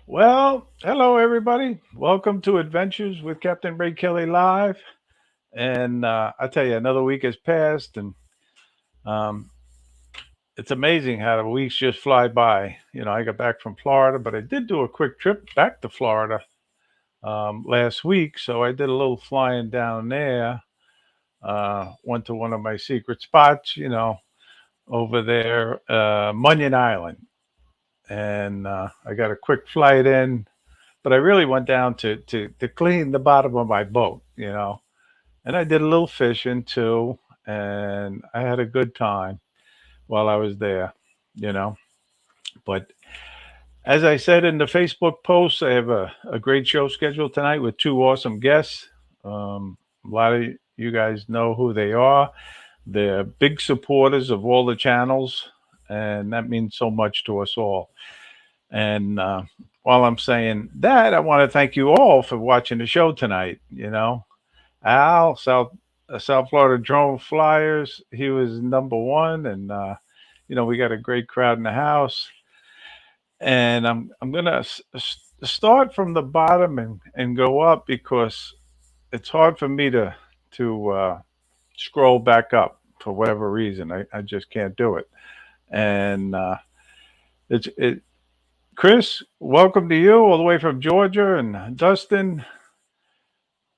Well, hello everybody. Welcome to Adventures with Captain Ray Kelly live. And I tell you, another week has passed, and um, it's amazing how the weeks just fly by. I got back from Florida, but I did do a quick trip back to Florida last week, so I did a little flying down there. Went to one of my secret spots, over there, Munyon Island, and I got a quick flight in, but I really went down to clean the bottom of my boat. And I did a little fishing too, and I had a good time while I was there, you know. But as I said in the Facebook post, I have a great show scheduled tonight with two awesome guests. A lot of you guys know who they are. They're big supporters of all the channels, and that means so much to us all. And while I'm saying that, I want to thank you all for watching the show tonight. Al, South Florida Drone Flyers, he was number one, and we got a great crowd in the house. And I'm gonna start from the bottom and go up because it's hard for me to scroll back up for whatever reason. I just can't do it. And it's it Chris, welcome to you all the way from Georgia, and Dustin,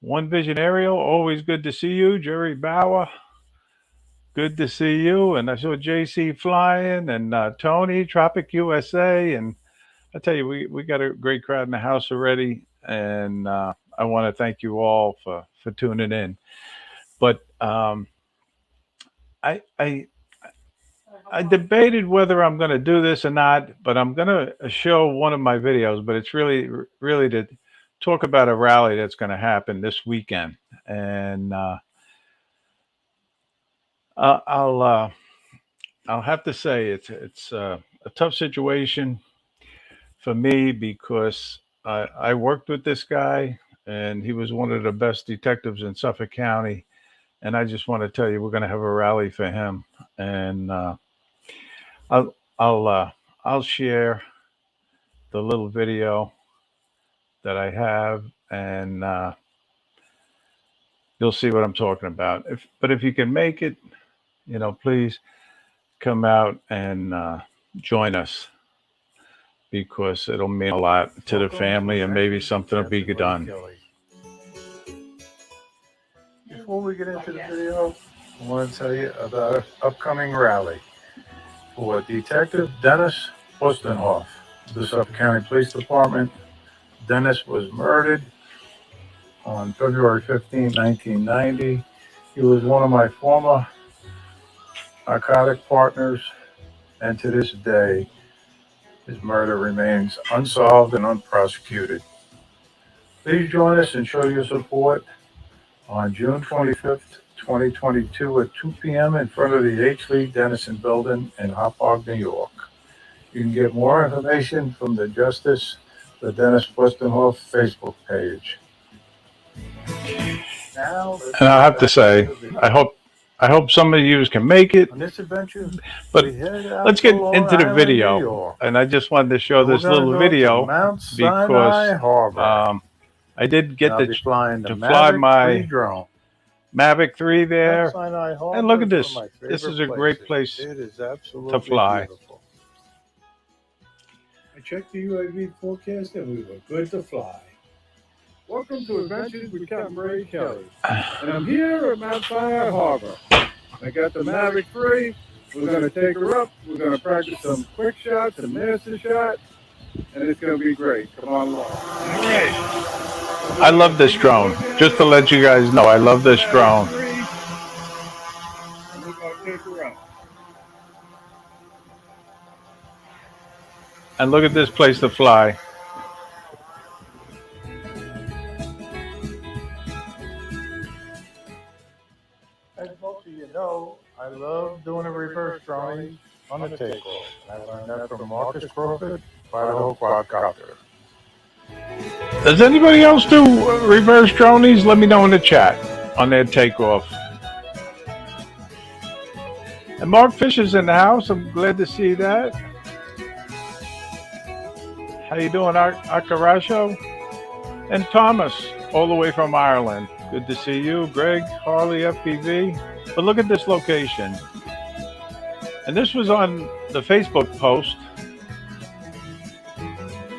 One Vision Aerial, always good to see you. Jerry Bauer, good to see you. And I saw JC flying, and Tony, Tropic USA. And I tell you, we got a great crowd in the house already. And I want to thank you all for tuning in. But I, I, I debated whether I'm going to do this or not, but I'm going to show one of my videos, but it's really to talk about a rally that's going to happen this weekend. And I'll I'll have to say it's a tough situation for me because I worked with this guy, and he was one of the best detectives in Suffolk County. And I just want to tell you, we're going to have a rally for him, and I'll share the little video that I have, and you'll see what I'm talking about. But if you can make it, please come out and join us because it'll mean a lot to the family, and maybe something will be done. Before we get into the video, I want to tell you about an upcoming rally for Detective Dennis Wustenhoff, the Suffolk County Police Department. Dennis was murdered on February 15, 1990. He was one of my former narcotic partners, and to this day, his murder remains unsolved and unprosecuted. Please join us and show your support on June 25th, 2022 at 2 p.m. in front of the H. Lee Dennison Building in Hauppauge, New York. You can get more information from the Dennis Wustenhoff Facebook page. And I'll have to say, I hope some of you can make it. On this adventure, but let's get into the video. And I just wanted to show this little video because I did get to fly my Mavic 3 there. And look at this. This is a great place to fly. I checked the UAV forecast and we were good to fly. Welcome to Adventures with Capt Ray Kelly. And I'm here at Mount Sinai Harbor. I got the Mavic 3. We're going to take her up. We're going to practice some quick shots, a master shot, and it's going to be great. Come on along. All right. I love this drone. Just to let you guys know, I love this drone. And we're going to take her up. And look at this place to fly. As most of you know, I love doing a reverse drone on the takeoff. I learned that from Marcus Crawford, Idaho Quadcopter. Does anybody else do reverse dronies? Let me know in the chat on their takeoff. And Mark Fisher's in the house. I'm glad to see that. How you doing, Akarasho? And Thomas, all the way from Ireland. Good to see you. Greg, Harley, FPV. But look at this location. And this was on the Facebook post,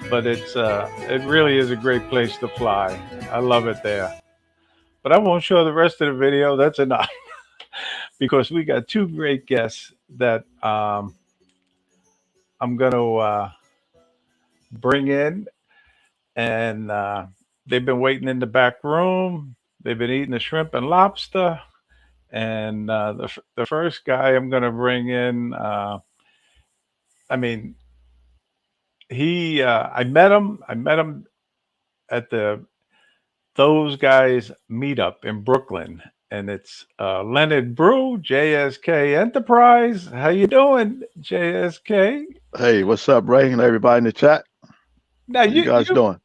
but it really is a great place to fly. I love it there. But I won't show the rest of the video. That's enough because we got two great guests that I'm going to bring in, and they've been waiting in the back room. They've been eating the shrimp and lobster. And the first guy I'm going to bring in, I mean, I met him. I met him at the Those Guys meetup in Brooklyn, and it's Leonard Breaux, JSKenterprise. How you doing, JSK? Hey, what's up, Ray, and everybody in the chat? Now How you guys doing?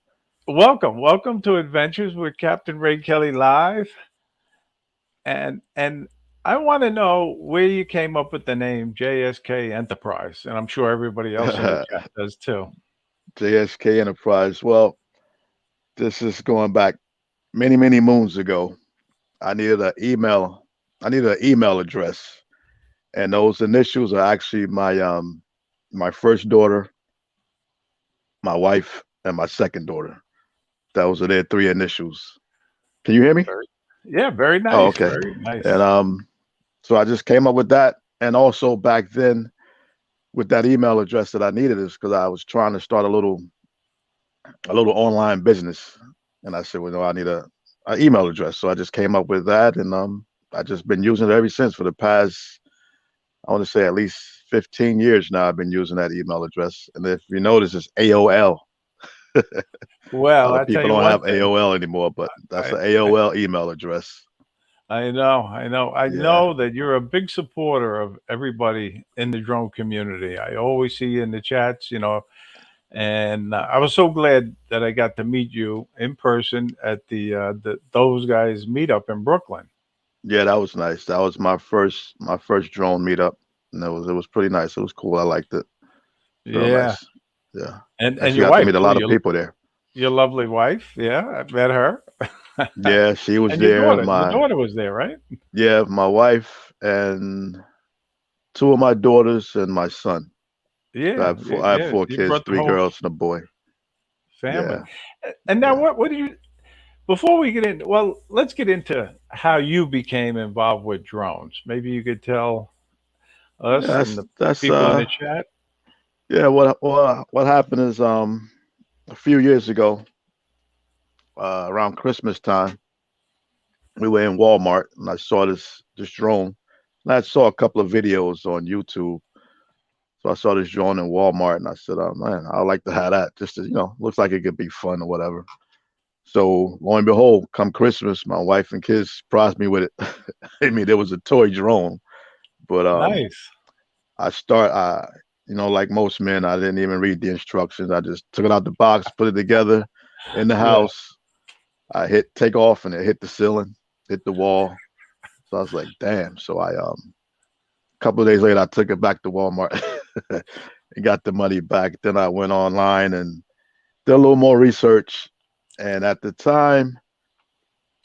welcome to Adventures with Captain Ray Kelly live, and I want to know where you came up with the name JSK Enterprise, and I'm sure everybody else in the chat does too. JSK Enterprise. Well, this is going back many, many moons ago. I needed an email. I needed an email address, and those initials are actually my first daughter, my wife, and my second daughter. Those are their three initials. Can you hear me? Yeah, very nice. Oh, okay. Very nice. And so I just came up with that, and also back then, with that email address that I needed, is because I was trying to start a little online business, and I said, well, no, I need an email address. So I just came up with that, and I just been using it ever since for the past, I want to say at least 15 years now. I've been using that email address, and if you notice, it's AOL. Well, A lot I of people tell you don't one have thing. AOL anymore, but that's an AOL email address. I know. I Yeah. know that you're a big supporter of everybody in the drone community. I always see you in the chats, and I was so glad that I got to meet you in person at the Those Guys meetup in Brooklyn. Yeah, that was nice. That was my first drone meetup, and it was pretty nice. It was cool. I liked it. Real Yeah, nice. Yeah. and Actually your got to wife meet a too. lot of people there. Your lovely wife. Yeah, I met her. Yeah, she was And your there. daughter. Your daughter was there, right? My wife and two of my daughters and my son. Yeah, I have yeah. four You kids, brought the three whole girls and a boy. family. Yeah, And now, yeah. what do you? Before we get in, well, let's get into how you became involved with drones. Maybe you could tell Yeah, us and the that's people in the chat. yeah, what happened is a few years ago, around Christmas time, we were in Walmart and I saw this drone. And I saw a couple of videos on YouTube. So I saw this drone in Walmart and I said, oh man, I'd like to have that. Just to, looks like it could be fun or whatever. So lo and behold, come Christmas, my wife and kids surprised me with it. I mean, there was a toy drone, but Nice. like most men, I didn't even read the instructions. I just took it out the box, put it together in the Yeah. house. I hit take off and it hit the ceiling, hit the wall. So I was like, damn. So a couple of days later I took it back to Walmart and got the money back. Then I went online and did a little more research. And at the time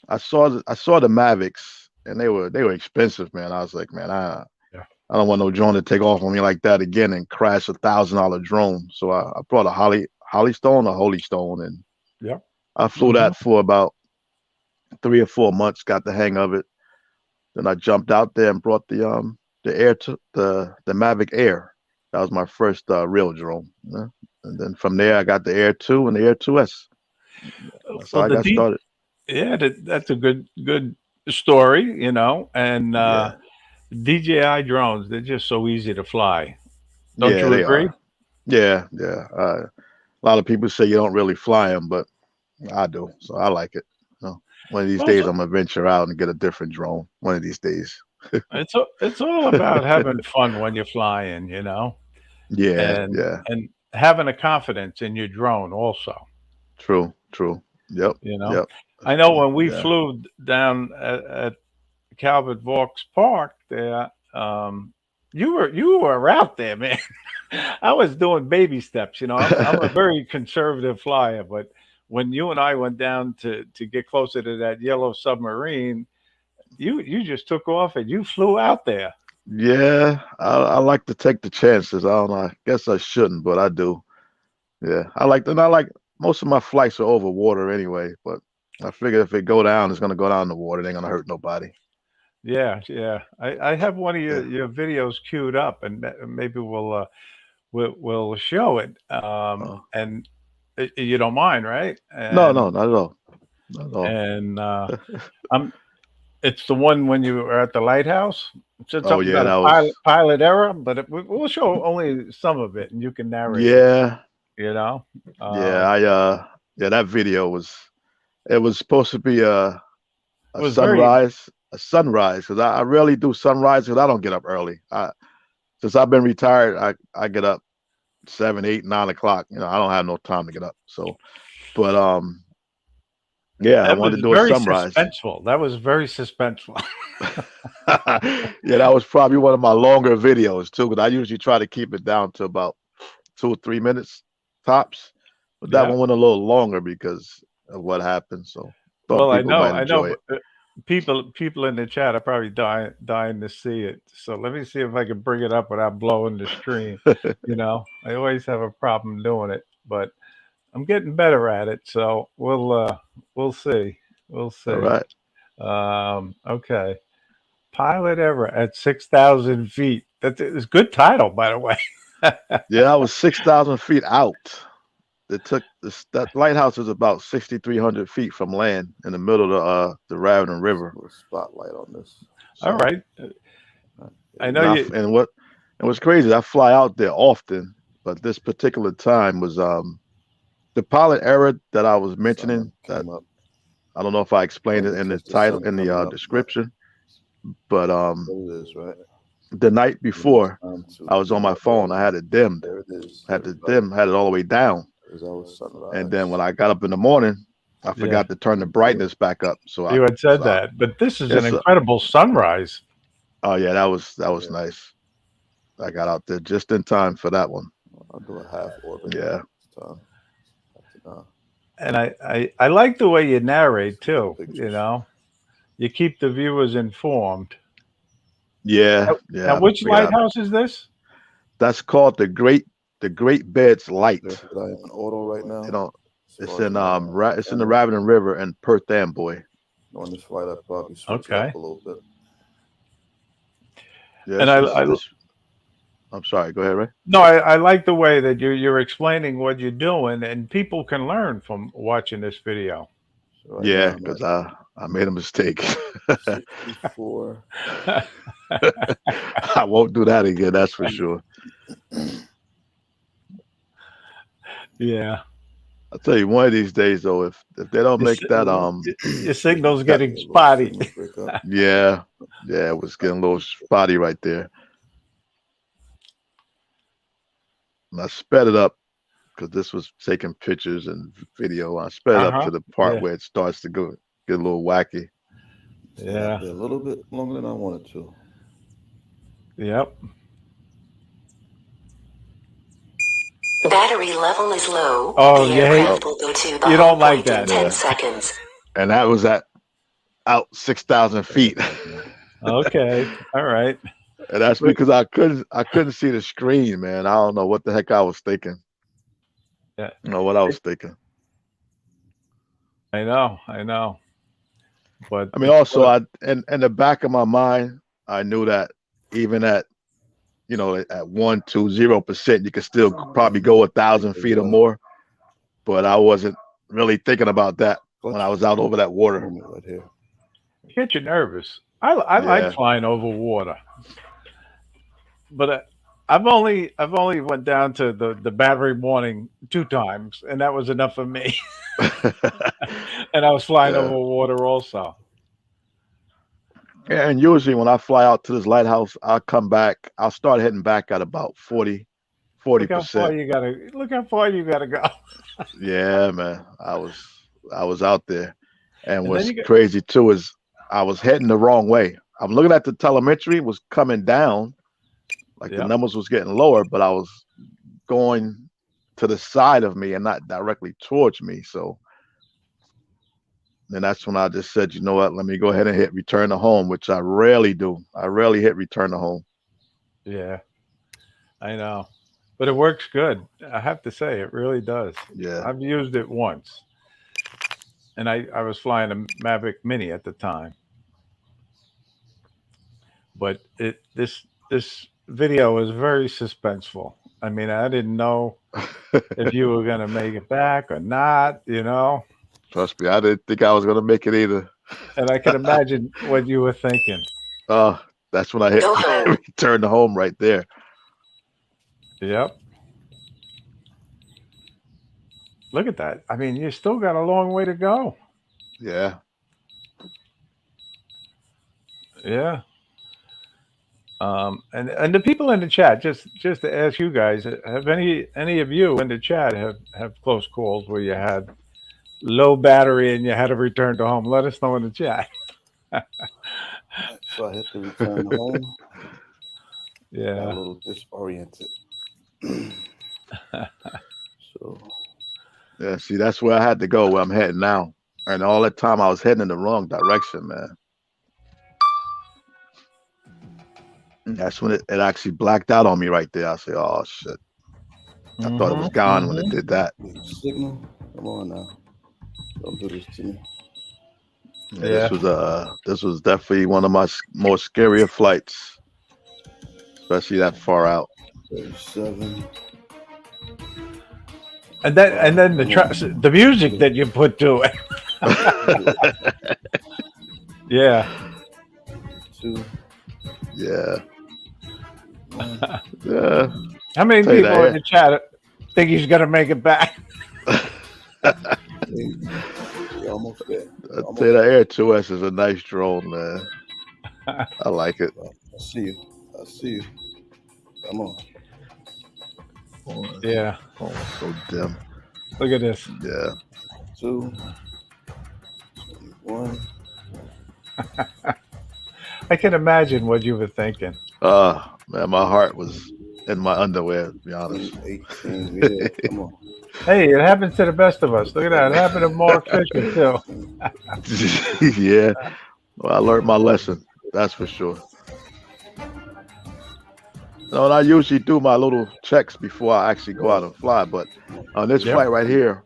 I saw the Mavics and they were expensive, man. I was like, man, Yeah. I don't want no drone to take off on me like that again and crash $1,000 drone. So I brought a Holy Stone, and Yep. I flew that for about 3 or 4 months, got the hang of it. Then I jumped out there and brought the Mavic Air. That was my first real drone. Yeah. And then from there I got the Air 2 and the Air 2S. That's how Well, I got started. yeah, that's a good story, and Yeah. DJI drones, they're just so easy to fly. Don't Yeah, you they agree? are. Yeah, yeah. A lot of people say you don't really fly them, but I do. So I like it. One of these Well, days I'm gonna venture out and get a different drone. One of these days. it's all about having fun when you're flying, Yeah, and yeah. and having a confidence in your drone also. True, true. Yep, You know, yep. I know when we Yeah. flew down at Calvert Vaux Park there, you were out there, man. I was doing baby steps. I'm a very conservative flyer, but when you and I went down to get closer to that yellow submarine, you just took off and you flew out there. Yeah, I like to take the chances. I don't know. I guess I shouldn't, but I do. Yeah, I like most of my flights are over water anyway, but I figure if it go down, it's gonna go down in the water. It ain't gonna hurt nobody. Yeah, yeah. I have one of Yeah. your videos queued up, and maybe we'll show it. Uh, And you don't mind, right? no, no, not at all. Not at all. And I'm it's the one when you are at the lighthouse. It said Oh something yeah, about a that was. pilot error, but we'll show only some of it, and you can narrate it. Yeah, You know, yeah. um, Yeah, that video was. It was supposed to be it a was very sunrise, because I rarely do sunrise because I don't get up early. Since I've been retired, I get up 7, 8, 9 o'clock. I don't have no time to get up. So, but yeah, I that was wanted to do a very sunrise. suspenseful. That was very suspenseful. Yeah, that was probably one of my longer videos too, because I usually try to keep it down to about 2 or 3 minutes tops. But that Yeah. one went a little longer because of what happened. So thought Well, people might I know, enjoy it. but people in the chat are probably dying to see it. So let me see if I can bring it up without blowing the stream. I always have a problem doing it, but I'm getting better at it. So we'll see. We'll All see. right. Okay. Pilot ever at 6,000 feet. That's a good title, by the way. Yeah, I was 6,000 feet out. It took that lighthouse is about 6,300 feet from land in the middle of the Raven River. Put a spotlight on this. All So, right. I know And, you. and what's crazy, I fly out there often, but this particular time was the pilot error that I was mentioning. That came up. I don't know if I explained it in the Just the title sun in coming the up. description, but There it is, right? the night before Time to- I was on my phone. I had it dimmed. There it is. Had it all the way down. There's always sunrise. And then when I got up in the morning, I forgot to turn the brightness back up. So You had said so that, but this is Yes, an sir. incredible sunrise. Oh yeah, that was Yeah. nice. I got out there just in time for that one. I'll do a half orbit. Yeah. This time. And I like the way you narrate too. Pictures. You keep the viewers informed. Yeah, yeah. Now, which figured out- lighthouse is this? That's called the Great Beds Light. That I am in auto right now. It's in it's in the Raven River and Perth Amboy. On this flight, I probably switched Okay. up a little bit. Yeah, And I'm sorry. Go ahead, Ray. No, I like the way that you're explaining what you're doing, and people can learn from watching this video. So right Yeah, now I'm because I made a mistake. at 64. I won't do that again. That's for sure. Yeah, I'll tell you, one of these days though, if they don't make that your signal's getting spotty. Break up. yeah, it was getting a little spotty right there. And I sped it up because this was taking pictures and video. I sped it up to the part where it starts to get a little wacky. Yeah. A little bit longer than I wanted to. Yep. Battery level is low. Oh, The yeah. aircraft will go to the You don't home like point in that. 10 Yeah. seconds. And that was out 6,000 feet. Okay. All right. And that's because I couldn't see the screen, man. I don't know what the heck I was thinking. Yeah. I don't know what I was thinking. I know. But I mean, also, in the back of my mind, I knew that even at 1, 2, 0%, you could still probably go 1,000 feet or more. But I wasn't really thinking about that when I was out over that water. Right here. get you nervous. I like flying over water, but I've only went down to the Battery Morning 2 times, and that was enough for me. And I was flying over water also. Yeah, and usually when I fly out to this lighthouse, I'll come back. I'll start heading back at about 40%. Look how far you gotta go. Yeah, man. I was out there. And what's then crazy too is I was heading the wrong way. I'm looking at the telemetry, was coming down, Like the numbers was getting lower, but I was going to the side of me and not directly towards me. So then that's when I just said, you know what, let me go ahead and hit return to home, which I rarely do. I rarely hit return to home. Yeah, I know. But it works good. I have to say, it really does. Yeah. I've used it once. And I was flying a Mavic Mini at the time. But this video is very suspenseful. I mean, I didn't know if you were going to make it back or not, you know. Trust me, I didn't think I was going to make it either. And I can imagine what you were thinking. That's when I hit Go home. return to home right there. Yep. Look at that. I mean, you still got a long way to go. Yeah. Yeah. And the people in the chat, just to ask you guys, have any of you in the chat have close calls where you had low battery and you had to return to home? Let us know in the chat. So I hit the return to home. Got a Yeah. little disoriented. So Yeah, see, that's where I had to go, where I'm heading now. And all that time I was heading in the wrong direction, man. And that's when it actually blacked out on me right there. I said, oh, shit. I thought it was gone when it did that. signal. Come on now. Don't do this to me. Yeah. This was definitely one of my more scarier flights, especially that far out. 37. And then the music that you put to it. Yeah. 2. Yeah. Yeah. How many people in the chat think he's gonna make it back? You're almost there. I'll tell you, the Air 2S is a nice drone, man. I like it. I see you. Come on. Yeah. Oh, so dim. Look at this. Yeah. 2. 1. I can imagine what you were thinking. Man, my heart was in my underwear, to be honest. 18. Yeah, come on. Hey, it happens to the best of us. Look at that. It happened to Mark Fisher too. Yeah. Well, I learned my lesson. That's for sure. No, and I usually do my little checks before I actually go out and fly. But on this flight right here,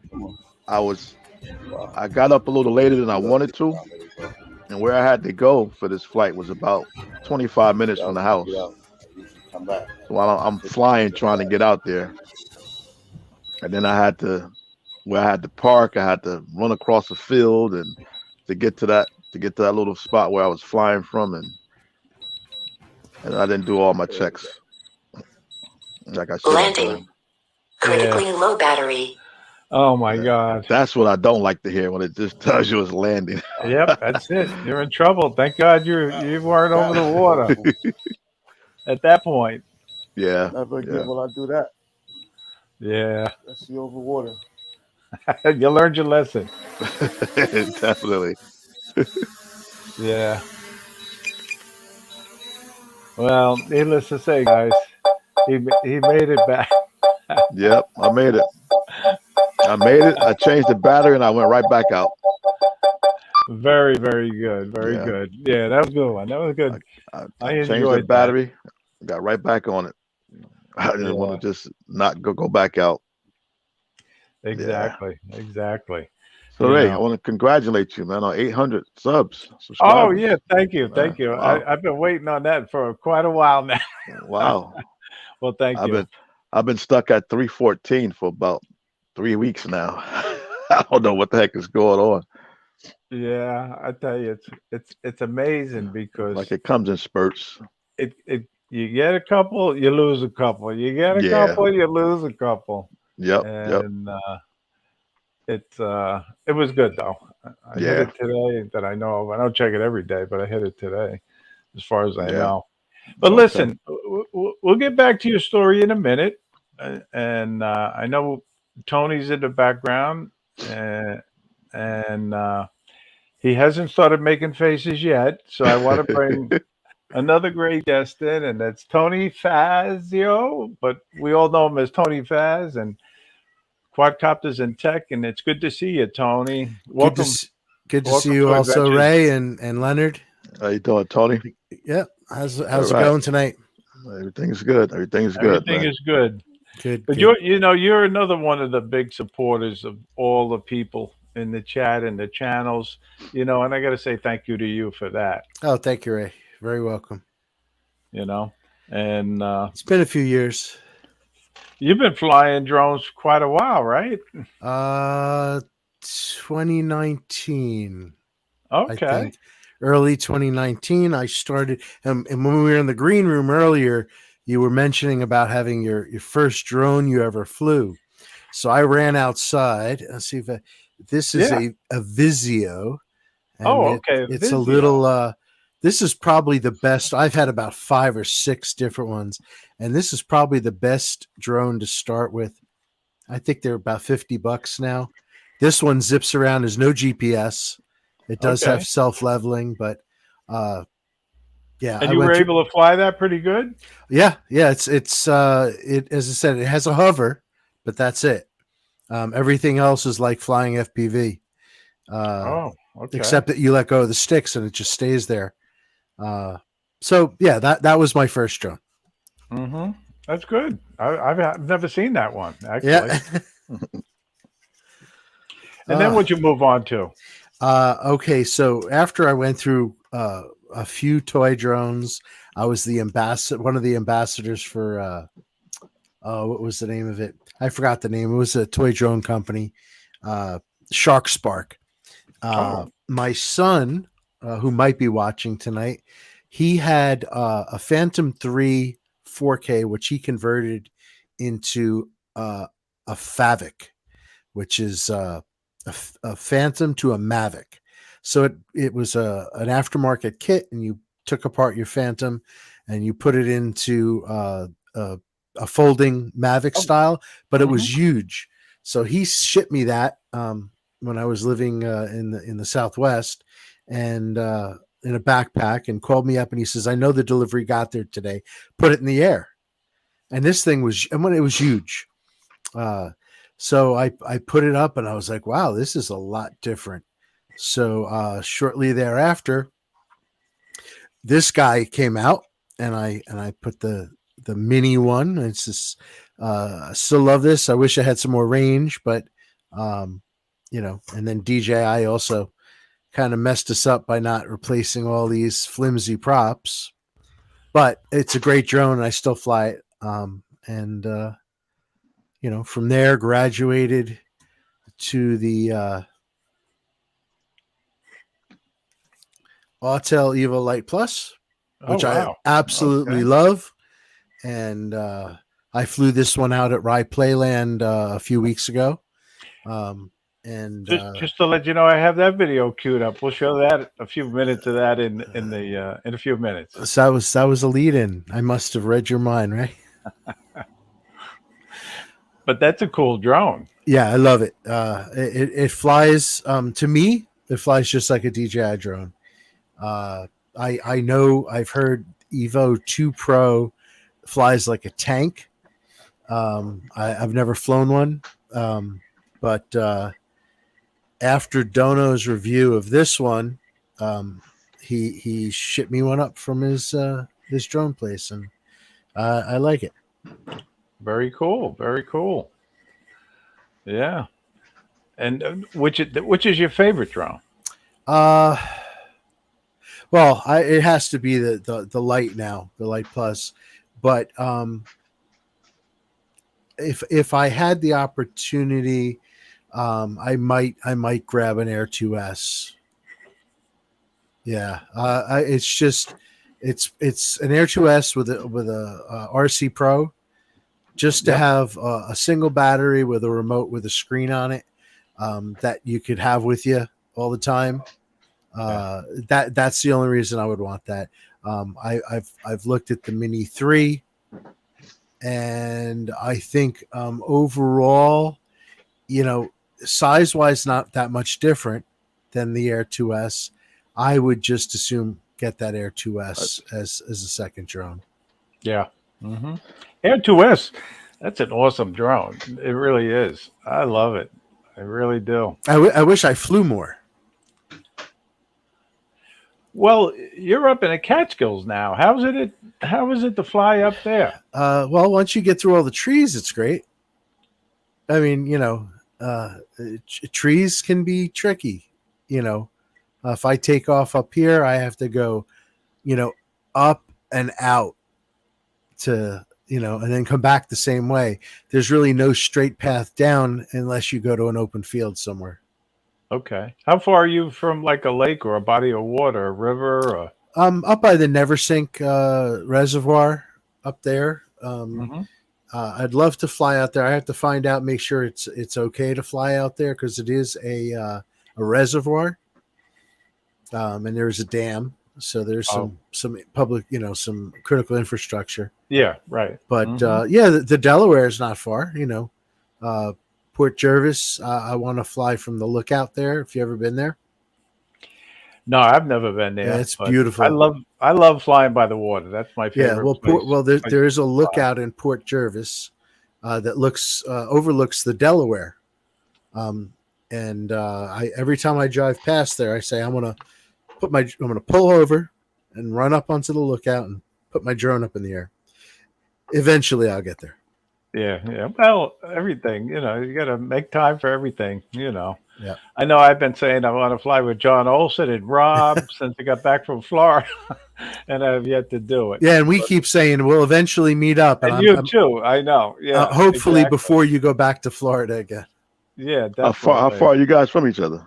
I got up a little later than I wanted to. And where I had to go for this flight was about 25 minutes from the house. So while I'm flying, trying to get out there. And then I had to park, I had to run across the field and to get to that little spot where I was flying from, and I didn't do all my checks. Like I said. Landing. Critically low battery. Oh my God. That's what I don't like to hear, when it just tells you it's landing. Yep, that's it. You're in trouble. Thank God you weren't over the water at that point. Yeah. Never again will I do that. Yeah. Let's see over water. You learned your lesson. Definitely. Yeah. Well, needless to say, guys, he made it back. Yep, I made it. I changed the battery and I went right back out. Very, very good. Very good. Yeah, that was a good one. That was good. I changed the battery, got right back on it. I didn't want to just not go back out. Exactly. Exactly. So Ray, I want to congratulate you, man, on 800 subscribers. Oh yeah, thank you. Wow. I've been waiting on that for quite a while now. Wow. Well, thank you. I've been stuck at 314 for about 3 weeks now. I don't know what the heck is going on. Yeah, I tell you, it's amazing because like it comes in spurts. You get a couple, you lose a couple. You get a couple, you lose a couple. Yep. And it was good though. I hit it today that I know of. I don't check it every day, but I hit it today, as far as I know. But listen, we'll get back to your story in a minute, and I know Tony's in the background, and he hasn't started making faces yet. So I want to another great guest in, and that's Tony Fazio, but we all know him as Tony Faz and Quadcopters and Tech, and it's good to see you, Tony. Good to Welcome, good to see welcome you to also, Adventures. Ray and Leonard. How you doing, Tony? Yeah, how's All it right. going tonight? Everything's good. Everything's good, Everything man. is good. Good. But good. you're another one of the big supporters of all the people in the chat and the channels, and I got to say thank you to you for that, Oh, thank you, Ray. Very welcome. and It's been a few years. you've been flying drones quite a while, right? 2019. Okay. I think early 2019. I started, and when we were in the green room earlier, you were mentioning about having your first drone you ever flew. So I ran outside. Let's see if this is a Vizio. And Okay. it's Vizio. a little. This is probably the best. I've had about 5 or 6 different ones, and this is probably the best drone to start with. I think they're about $50 now. This one zips around. There's no GPS. It does Okay. have self-leveling, but yeah. And you were able to fly that pretty good? Yeah. It's as I said, it has a hover, but that's it. Everything else is like flying FPV. Okay. Except that you let go of the sticks and it just stays there. So yeah, that was my first drone. Mm-hmm. That's good. I've never seen that one, actually. Yeah. And then what'd you move on to? Okay, so after I went through a few toy drones, I was one of the ambassadors for what was the name of it? I forgot the name. It was a toy drone company, Shark Spark. My son, who might be watching tonight, he had a Phantom 3 4K, which he converted into a Favic, which is a Phantom to a Mavic. So it was an aftermarket kit, and you took apart your Phantom and you put it into a folding Mavic style, but it was huge. So he shipped me that when I was living in the Southwest, and in a backpack, and called me up and he says, "I know the delivery got there today. Put it in the air." And this thing was, and when it was huge. So I put it up and I was like, wow, this is a lot different. So shortly thereafter, this guy came out, and I put the mini one. It's just, I still love this. I wish I had some more range, but and then DJI also kind of messed us up by not replacing all these flimsy props. But it's a great drone, and I still fly it. From there, graduated to the Autel Evo Light Plus, which I absolutely love. And I flew this one out at Rye Playland a few weeks ago. And just to let you know, I have that video queued up. We'll show that a few minutes of that in a few minutes. So that was a lead in. I must have read your mind, right? But that's a cool drone. Yeah, I love it. It flies. To me, it flies just like a DJI drone. I know I've heard Evo 2 Pro flies like a tank. I've never flown one, but after Dono's review of this one, he shipped me one up from his drone place, and I like it. Very cool. Very cool. Yeah. And which is your favorite drone? Well, it has to be the Light now, the Light Plus. But if I had the opportunity, I might grab an Air 2S. Yeah, it's an Air 2S with a RC Pro, just to have a single battery with a remote with a screen on it that you could have with you all the time. That's the only reason I would want that. I've looked at the Mini 3, and I think overall, size wise, not that much different than the Air 2S. I would just assume get that Air 2S as a second drone. Yeah. Air 2S, that's an awesome drone. It really is. I love it. I really do. I wish I flew more. Well, you're up in the Catskills now. How is it to fly up there? Well, once you get through all the trees, it's great. I mean, trees can be tricky. If I take off up here, I have to go, up and out to, and then come back the same way. There's really no straight path down unless you go to an open field somewhere. Okay. How far are you from like a lake or a body of water, a river? Or... Up by the Neversink reservoir up there. I'd love to fly out there. I have to find out, make sure it's okay to fly out there because it is a reservoir, and there's a dam, so there's some public, some critical infrastructure. Yeah, right. But the Delaware is not far. Port Jervis. I want to fly from the lookout there. If you ever been there? No, I've never been there. Yeah, it's beautiful. I love flying by the water. That's my favorite. Yeah, well, there is a lookout in Port Jervis that overlooks the Delaware, and every time I drive past there, I say I'm gonna pull over and run up onto the lookout and put my drone up in the air. Eventually, I'll get there. Yeah. Well, everything, you got to make time for everything, Yeah. I know I've been saying I want to fly with John Olson and Rob since I got back from Florida, and I've yet to do it. Yeah, and we keep saying we'll eventually meet up. And you too, I know. Yeah. Hopefully before you go back to Florida again. Yeah, definitely. How far are you guys from each other?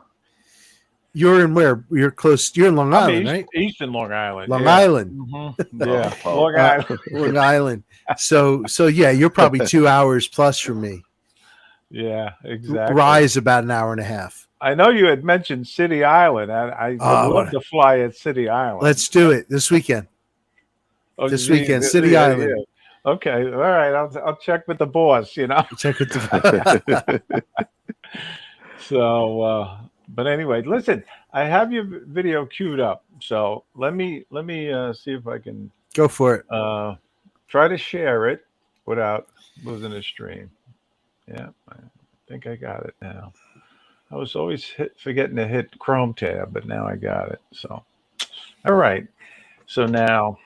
You're in where? You're close. You're in Long Island, right? Eastern Long Island. Long Island. Yeah. Long Island. Long Island. So yeah, you're probably 2 hours plus from me. Yeah, exactly. Rise about an hour and a half. I know you had mentioned City Island. I would love to fly at City Island. Let's do it this weekend. This weekend, City Island. Yeah. Okay, all right. I'll check with the boss. Check with the. So, but anyway, listen. I have your video queued up. So let me see if I can go for it. Try to share it without losing the stream. Yeah, I think I got it now. I was always forgetting to hit Chrome tab, but now I got it. So, all right. So now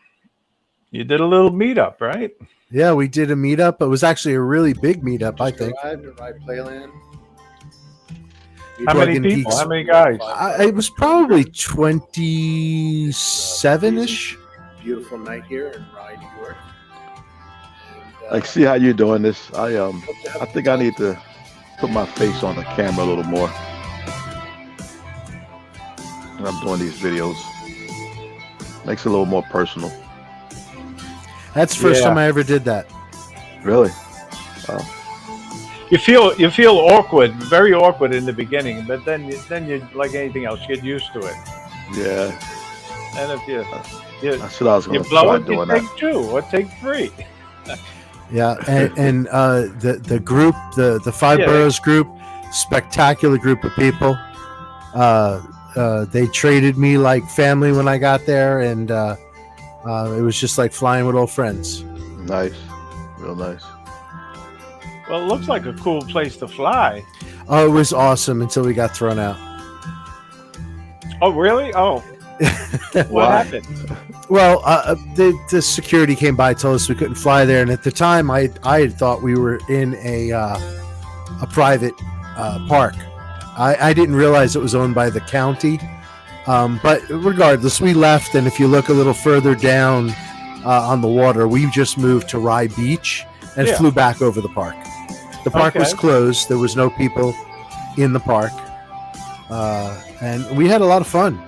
you did a little meetup, right? Yeah, we did a meetup. It was actually a really big meetup, I think. Arrived at my playland. How many people? How many guys? It was probably 27-ish. Beautiful night here in Rye, New York. Like, see how you're doing this. I think I need to put my face on the camera a little more when I'm doing these videos. Makes it a little more personal. That's the first time I ever did that. Really? Wow. You feel awkward, very awkward in the beginning, but then you like anything else, you get used to it. Yeah. And if that's what I was going to blow try it, doing. You take 2 or take 3. Yeah, and the group, the Five Boroughs group, spectacular group of people. They treated me like family when I got there, and it was just like flying with old friends. Nice, real nice. Well, it looks like a cool place to fly. Oh, it was awesome until we got thrown out. Oh, really? Oh, what happened? Well, the security came by, told us we couldn't fly there, and at the time, I had thought we were in a private park. I didn't realize it was owned by the county, but regardless, we left. And if you look a little further down on the water, we just moved to Rye Beach and flew back over the park. The park was closed; there was no people in the park, and we had a lot of fun.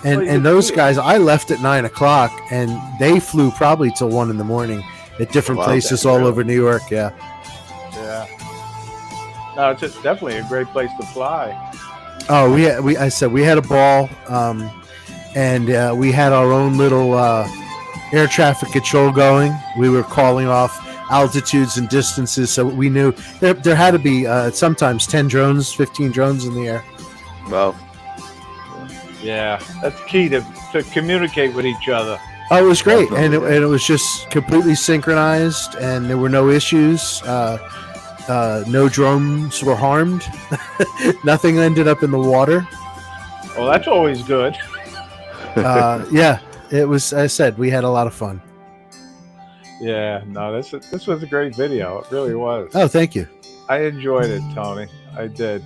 And those guys, I left at 9:00, and they flew probably till 1 a.m. at different places all over New York. Yeah. No, it's definitely a great place to fly. Oh, we had a ball, and we had our own little air traffic control going. We were calling off altitudes and distances, so we knew there had to be sometimes 10 drones, 15 drones in the air. Wow. Yeah, that's key to communicate with each other. Oh, it was great, and Definitely, it was just completely synchronized, and there were no issues. No drones were harmed. Nothing ended up in the water. Well, that's always good. Yeah, it was. I said we had a lot of fun. Yeah, no, this was a great video. It really was. Oh, thank you. I enjoyed it, Tony. I did.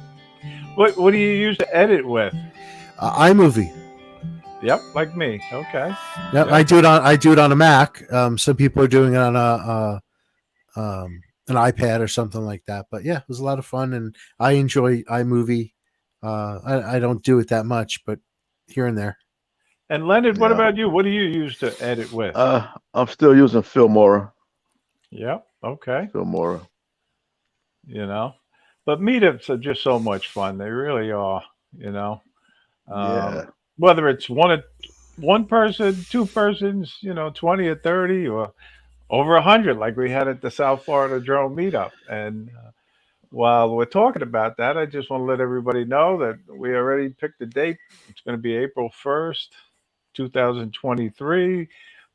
What do you use to edit with? iMovie. Yep, like me. Okay. Yep, Yep. I do it on a Mac. Some people are doing it on an iPad or something like that. But yeah, it was a lot of fun, and I enjoy iMovie. I don't do it that much, but here and there. And Leonard, what Yeah. about you? What do you use to edit with? I'm still using Filmora. Yep. Okay. Filmora. You know, but meetups are just so much fun. They really are. You know, Yeah. whether it's one person, two persons, 20 or 30, or over 100, like we had at the South Florida Drone Meetup. And while we're talking about that, I just want to let everybody know that we already picked a date. It's going to be April 1st, 2023.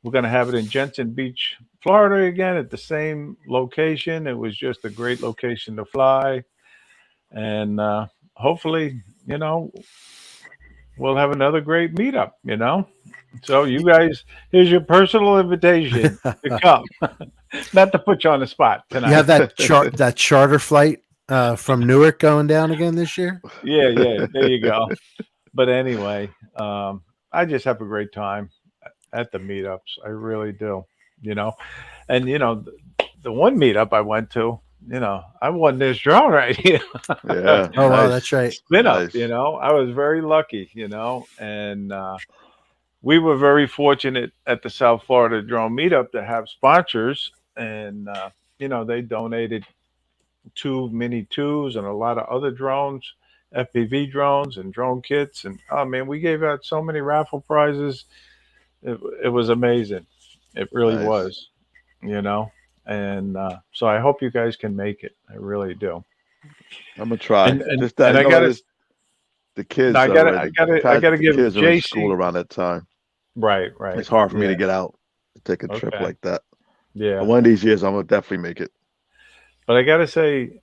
We're going to have it in Jensen Beach, Florida again at the same location. It was just a great location to fly. And hopefully, we'll have another great meetup. So you guys, here's your personal invitation to come. Not to put you on the spot tonight. You have that charter flight from Newark going down again this year. Yeah, there you go. But anyway, I just have a great time at the meetups. I really do. And the one meetup I went to, I won this drone right here. Yeah. Oh wow, nice. that's right. Spin up, Nice. I was very lucky, and we were very fortunate at the South Florida Drone Meetup to have sponsors, and they donated 2 Mini 2s and a lot of other drones, FPV drones and drone kits, and oh man, we gave out so many raffle prizes. It was amazing. It really Nice. was, and so I hope you guys can make it. I really do. I'm gonna try. And Just that, and I you know, gotta this- the kids. I gotta are, I gotta I the gotta give kids are in JC school around that time. right. It's hard for me Yeah. to get out to take a trip Okay. like that. Yeah, But one of these years, I'm gonna definitely make it. but I gotta say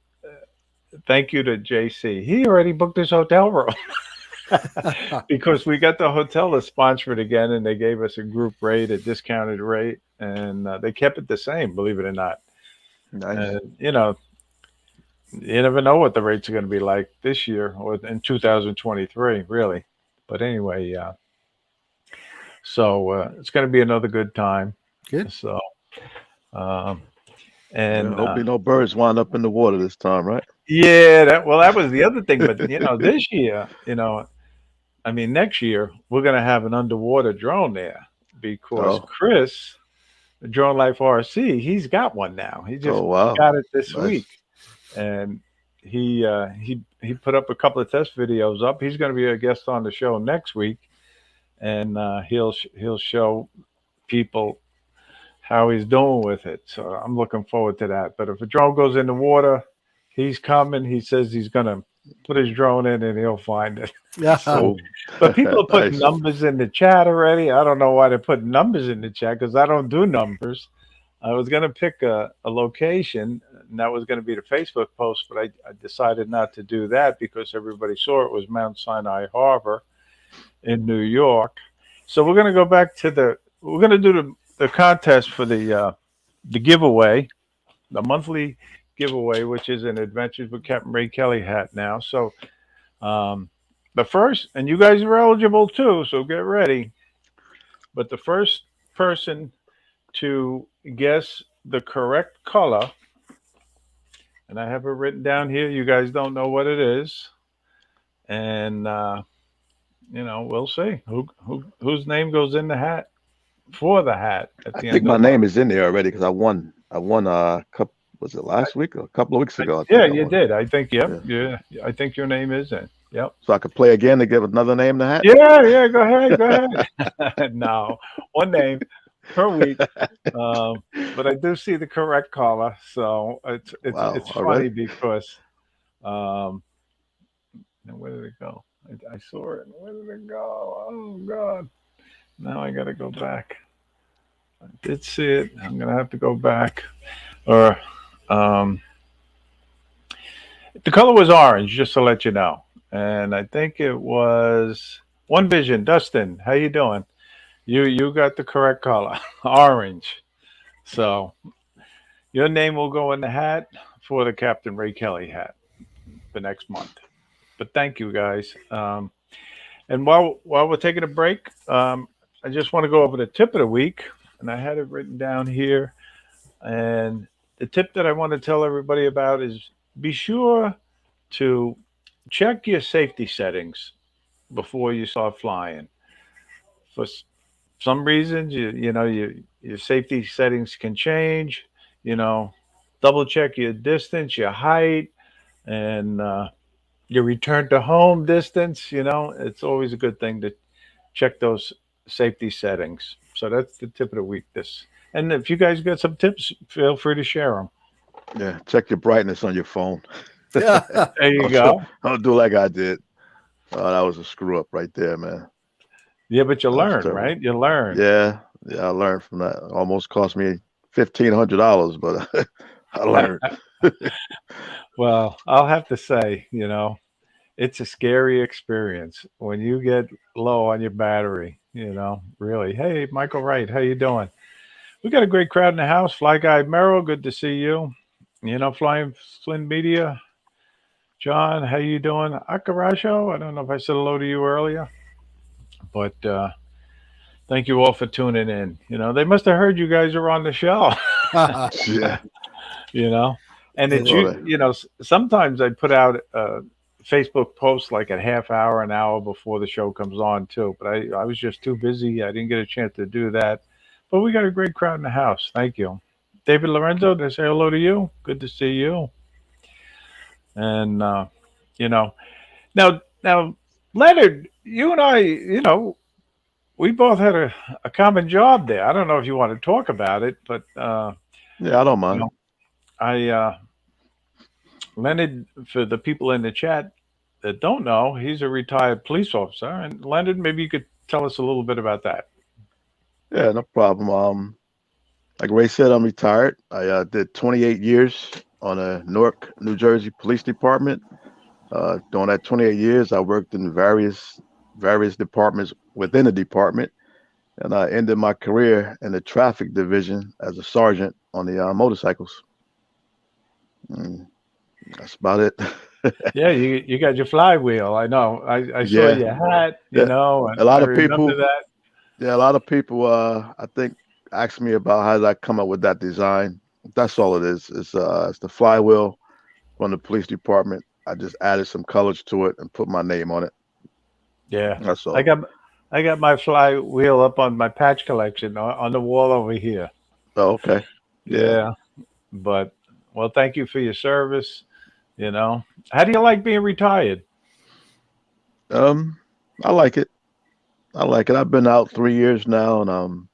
thank you to JC. He already booked his hotel room because we got the hotel to sponsor it again, and they gave us a group rate, a discounted rate, and they kept it the same, believe it or not. Nice. And you never know what the rates are going to be like this year or in 2023, really. But anyway, so it's going to be another good time. Good. So, um, Yeah, and hopefully, no birds wind up in the water this time, right? yeah, that was the other thing. But this year, I mean, next year we're going to have an underwater drone there because Oh. Chris, the Drone Life RC, he's got one now. He just Oh wow. got it this Nice. week, and he put up a couple of test videos up. He's going to be a guest on the show next week, and he'll show people how he's doing with it. So I'm looking forward to that. But if a drone goes in the water, he's coming. He says he's going to put his drone in and he'll find it. Yeah. So, But people are putting nice. numbers in the chat already. I don't know why they're putting numbers in the chat because I don't do numbers. I was going to pick a location, and that was going to be the Facebook post, but I decided not to do that because everybody saw it was Mount Sinai Harbor in New York. So we're going to go back to we're going to do the contest for the giveaway, the monthly giveaway, which is an Adventures with Capt Ray Kelly hat now. So the first, and you guys are eligible too, so get ready. But the first person to guess the correct color, and I have it written down here. You guys don't know what it is, and we'll see whose name goes in the hat for the hat at the I end. think of my the name month. is in there already because I won a couple. Was it last week or a couple of weeks ago? I think Yeah, I you won. did. I think. Yep. Yeah. I think your name is in. Yep. So I could play again to give another name to hat. Yeah. Go ahead. No, one name per week. But I do see the correct color, so it's Wow, it's all funny right. because now where did it go? I saw it. Where did it go? Oh God! Now I got to go back. I did see it. I'm gonna have to go back. Or um, the color was orange, just to let you know. And I think it was One Vision. Dustin, how you doing? You got the correct color, orange. So your name will go in the hat for the Captain Ray Kelly hat for next month. But thank you guys. And while we're taking a break, I just want to go over the tip of the week, and I had it written down here. And the tip that I want to tell everybody about is be sure to check your safety settings before you start flying. For some reasons, your safety settings can change. You know, double check your distance, your height, and your return to home distance. It's always a good thing to check those safety settings. So that's the tip of the week. And if you guys got some tips, feel free to share them. Yeah, check your brightness on your phone. Yeah. There you Don't go. don't do like I did. Oh, that was a screw up right there, man. Yeah, but you That was learn, terrible. right? You learn. Yeah, yeah, I learned from that. Almost cost me $1,500, but I learned. Well, I'll have to say, it's a scary experience when you get low on your battery. Really. Hey, Michael Wright, how you doing? We got a great crowd in the house. Fly Guy Merrill, good to see you. Flying Flynn Media. John, how you doing? Akarasho, I don't know if I said hello to you earlier, but thank you all for tuning in. They must have heard you guys are on the show. Yeah, you know, and it's saw you. that. Sometimes I put out Facebook posts like a half hour, an hour before the show comes on too. But I was just too busy. I didn't get a chance to do that. But we got a great crowd in the house. Thank you, David Lorenzo. Did I say hello to you? Good to see you. And you know, now, Leonard, you and I, we both had a common job there. I don't know if you want to talk about it, but Yeah, I don't you mind. know, I Leonard, for the people in the chat that don't know, he's a retired police officer. And Leonard, maybe you could tell us a little bit about that. Yeah, no problem. Like Ray said, I'm retired. I did 28 years on the Newark, New Jersey Police Department. During that 28 years, I worked in various departments within the department, and I ended my career in the traffic division as a sergeant on the motorcycles. Mm, that's about it. Yeah, you got your flywheel. I know. I saw Yeah, your hat, yeah. and A I lot of remember people, that. yeah, a lot of people, I think, ask me about how did I come up with that design. That's all it is. It's the flywheel from the police department. I just added some colors to it and put my name on it. Yeah, That's I all. got I got my flywheel up on my patch collection on the wall over here. Oh, okay. Yeah. Yeah, but well, thank you for your service. How do you like being retired? Um, I like it. I like it. I've been out 3 years now, and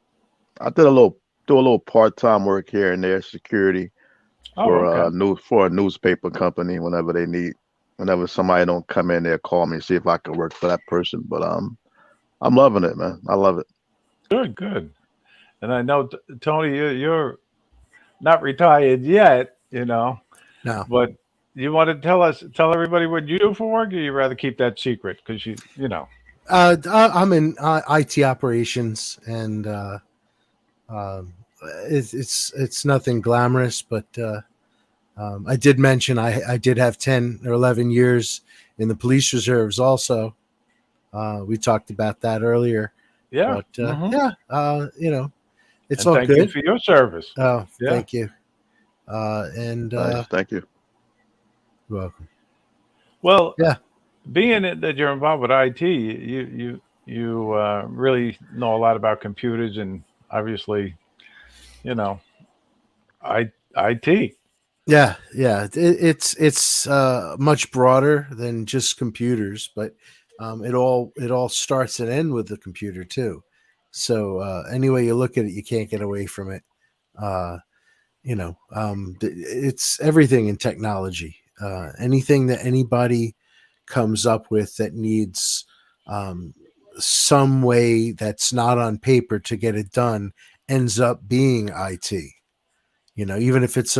I do a little part-time work here and there, security Oh, for okay. a newspaper company whenever they need. Whenever somebody don't come in, they'll call me see if I can work for that person. But I'm loving it, man. I love it. Good, good. And I know, Tony, you're not retired yet, No. but you want to tell everybody what you do for work, or you rather keep that secret because I'm in IT operations, and it's nothing glamorous, but I did mention I did have 10 or 11 years in the police reserves also. We talked about that earlier, yeah. but Hmm. yeah, it's And all thank you good. for your service. Oh, Yeah. thank you. And Nice. Thank you. you're welcome. Well, Yeah. being that you're involved with IT, you really know a lot about computers and obviously, you know, I IT. Yeah. It's much broader than just computers, but it all starts and ends with the computer too. So any way you look at it, you can't get away from it. Uh, it's everything in technology. Anything that anybody comes up with that needs some way that's not on paper to get it done ends up being IT. Even if it's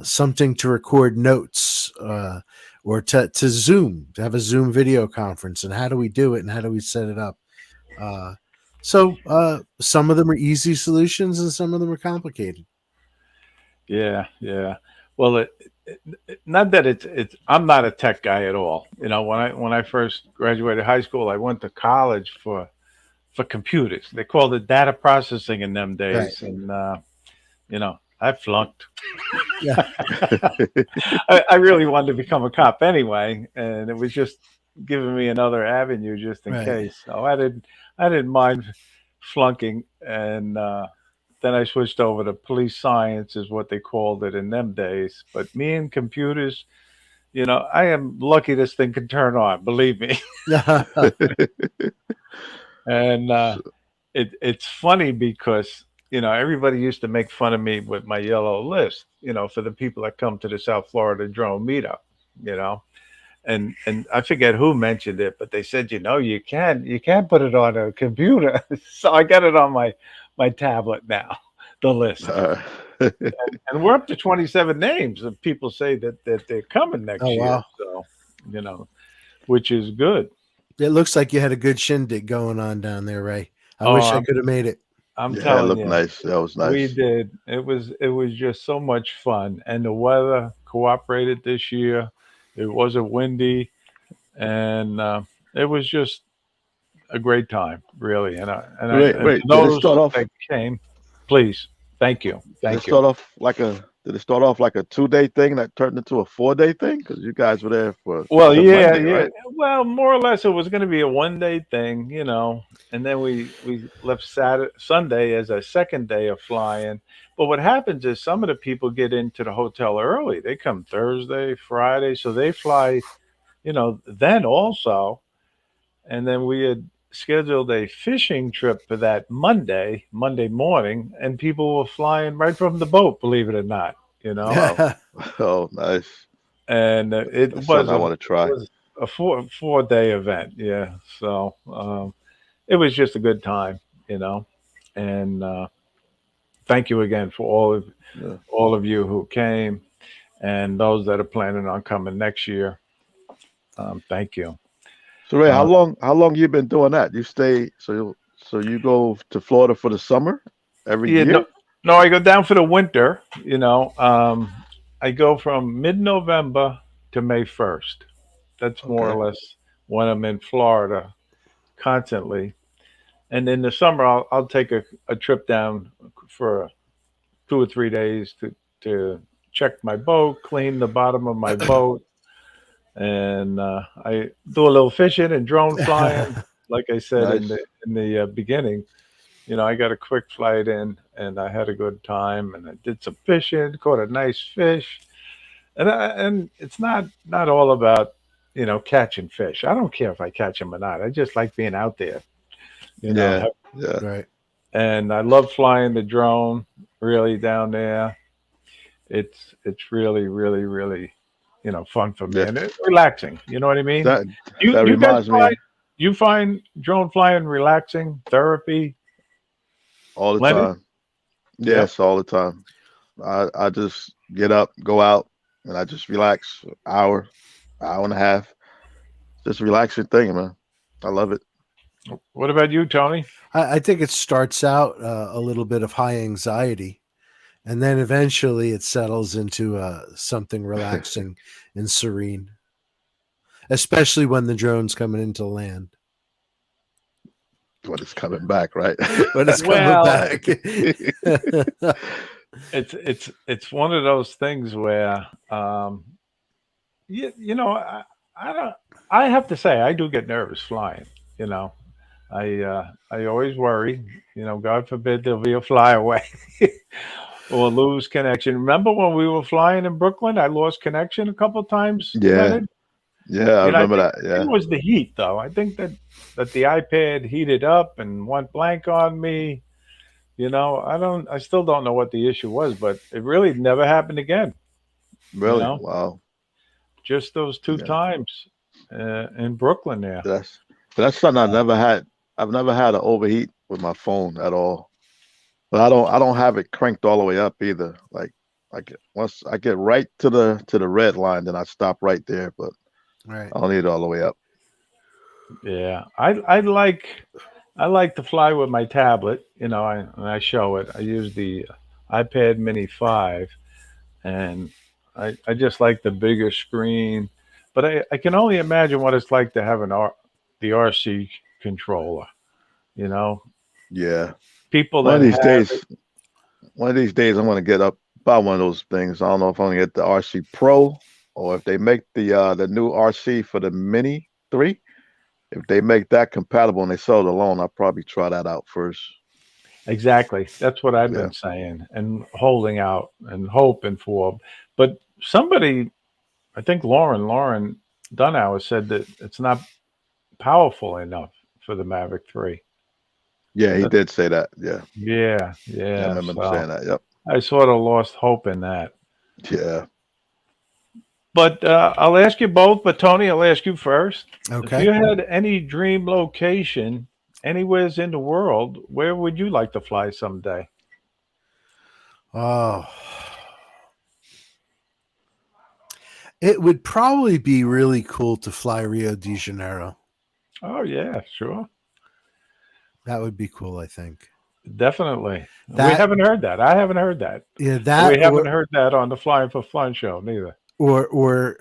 something to record notes or to Zoom, to have a Zoom video conference, and how do we do it and how do we set it up? So some of them are easy solutions and some of them are complicated. Yeah, yeah. Well, not that it's. I'm not a tech guy at all. When I first graduated high school, I went to college for computers. They called it data processing in them days, Right. and I flunked. Yeah. I really wanted to become a cop anyway, and it was just giving me another avenue just in Right. case. So I didn't mind flunking, and then I switched over to police science, is what they called it in them days. But me and computers, I am lucky this thing can turn on. Believe me. And it's funny because everybody used to make fun of me with my yellow list, for the people that come to the South Florida drone meetup, and I forget who mentioned it, but they said, you can't put it on a computer. So I got it on my tablet now, the list. And we're up to 27 names of people say that they're coming next year. Wow. So, which is good. It looks like you had a good shindig going on down there, Ray. I wish I could have made it. I'm Yeah, it telling looked you. nice. That was nice. We did. It was just so much fun, and the weather cooperated this year. It wasn't windy, and it was just a great time, really. And Wait, did it those start off? that came, please, thank you. Did it start off like a 2-day thing that turned into a 4-day thing? Because you guys were there for Well, till yeah, Monday, yeah. right? Well, more or less, it was going to be a 1-day thing, and then we left Sunday as a second day of flying. But what happens is some of the people get into the hotel early. They come Thursday, Friday, so they fly, then also. And then we had scheduled a fishing trip for that Monday morning, and people were flying right from the boat, believe it or not, Wow. Oh, nice. And it That's was something I want to try. a 4-day event. Yeah. So it was just a good time, and thank you again for all of you who came and those that are planning on coming next year. Thank you. So Ray, how long you been doing that? You stay so you go to Florida for the summer every Yeah, year? no, I go down for the winter, I go from mid-November to May 1st. That's more Okay. or less when I'm in Florida constantly. And in the summer, I'll take a trip down for 2 or 3 days to check my boat, clean the bottom of my boat, and I do a little fishing and drone flying. Like I said in Nice. the beginning, I got a quick flight in, and I had a good time, and I did some fishing, caught a nice fish, and it's not all about catching fish. I don't care if I catch them or not. I just like being out there, Yeah. Yeah. Right. and I love flying the drone. Really down there, it's really really really fun for me, Yeah. and it's relaxing. You know what I mean? That You that you guys reminds fly? me You find drone flying relaxing, therapy, all the Leonard? time. Yes, all the time. I just get up, go out, and I just relax for an hour and a half. Just a relaxing thing, man. I love it. What about you, Tony? I think it starts out a little bit of high anxiety, and then eventually it settles into something relaxing and serene, especially when the drone's coming into land. When it's coming back, right? When it's coming Well, back. it's one of those things where I don't. I have to say I do get nervous flying. You know, I always worry. God forbid there'll be a flyaway or lose connection. Remember when we were flying in Brooklyn? I lost connection a couple of times. Yeah. Leonard? Yeah, I I remember think that. Yeah. it was the heat, though. I think that the iPad heated up and went blank on me. I still don't know what the issue was, but it really never happened again. You Really? know, Wow. just those two Yeah. times in Brooklyn there. That's something I've never had. I've never had an overheat with my phone at all. But I don't have it cranked all the way up either. Like once I get right to the red line, then I stop right there. But Right. I don't need it all the way up. Yeah, I like to fly with my tablet. You know, I show it. I use the iPad Mini 5, and I just like the bigger screen. But I can only imagine what it's like to have the RC controller. You know, Yeah. people One that of these have it. days, I'm gonna get up buy one of those things. I don't know if I'm gonna get the RC Pro or if they make the new RC for the Mini 3. If they make that compatible and they sell it alone, I'll probably try that out first. Exactly. That's what I've Yeah. been saying and holding out and hoping for. But somebody, I think Lauren Dunauer said that it's not powerful enough for the Mavic 3. Yeah, he That, did say that. Yeah. yeah, Yeah, I yeah. remember him So saying that. Yep. I sort of lost hope in that. Yeah. But I'll ask you both, but Tony, I'll ask you first. If Okay. you had any dream location anywhere in the world, where would you like to fly someday? Oh, it would probably be really cool to fly Rio de Janeiro. Oh, yeah, sure. That would be cool, I think. Definitely. We That haven't heard that. I haven't heard that. yeah, We that haven't heard that on the Flying for Fun show neither. or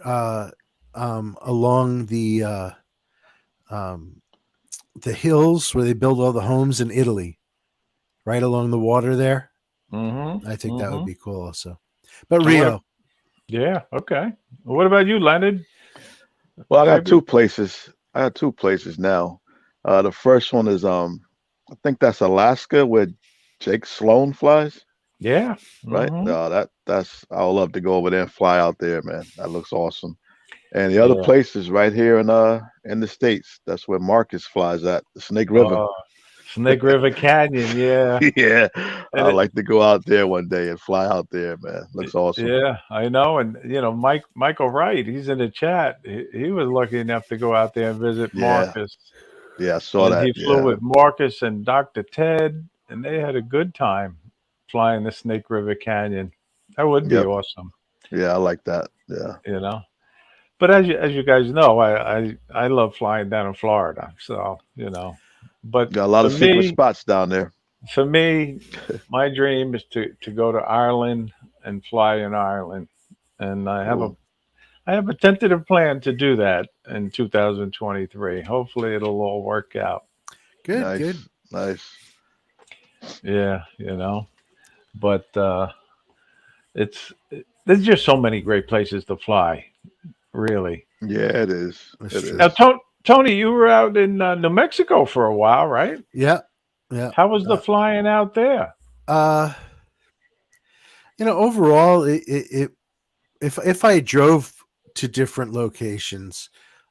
along the hills where they build all the homes in Italy, right along the water there. Mm-hmm. I think that would Mm-hmm. be cool also. But What- Rio, Yeah. Okay. What about you, Leonard? Well, I got Favorite- two places. I got two places now. The first one is I think that's Alaska where Jake Sloan flies, Yeah. right? Mhm. That's I would love to go over there and fly out there, man. That looks awesome. And the other Yeah. place is right here in the States. That's where Marcus flies at, the Snake River. Snake River Canyon. Yeah. Yeah. And I'd like to go out there one day and fly out there, man. Looks awesome. Yeah, I know. And Michael Wright, he's in the chat. He was lucky enough to go out there and visit Yeah. Marcus. Yeah, I saw And that. he flew Yeah. with Marcus and Dr. Ted, and they had a good time flying the Snake River Canyon. That would be Yep. awesome, Yeah, I like that. Yeah. you know. But as you guys know, I love flying down in Florida. So, But Got a lot for of secret me, spots down there. for me, my dream is to go to Ireland and fly in Ireland. And I have Ooh. a tentative plan to do that in 2023. Hopefully it'll all work out. good, Nice. good. Nice. Yeah, But there's just so many great places to fly, really. Yeah, it is. That's It true. is. Now, Tony, you were out in New Mexico for a while, right? Yeah, yeah. How was the flying out there? Overall, if I drove to different locations,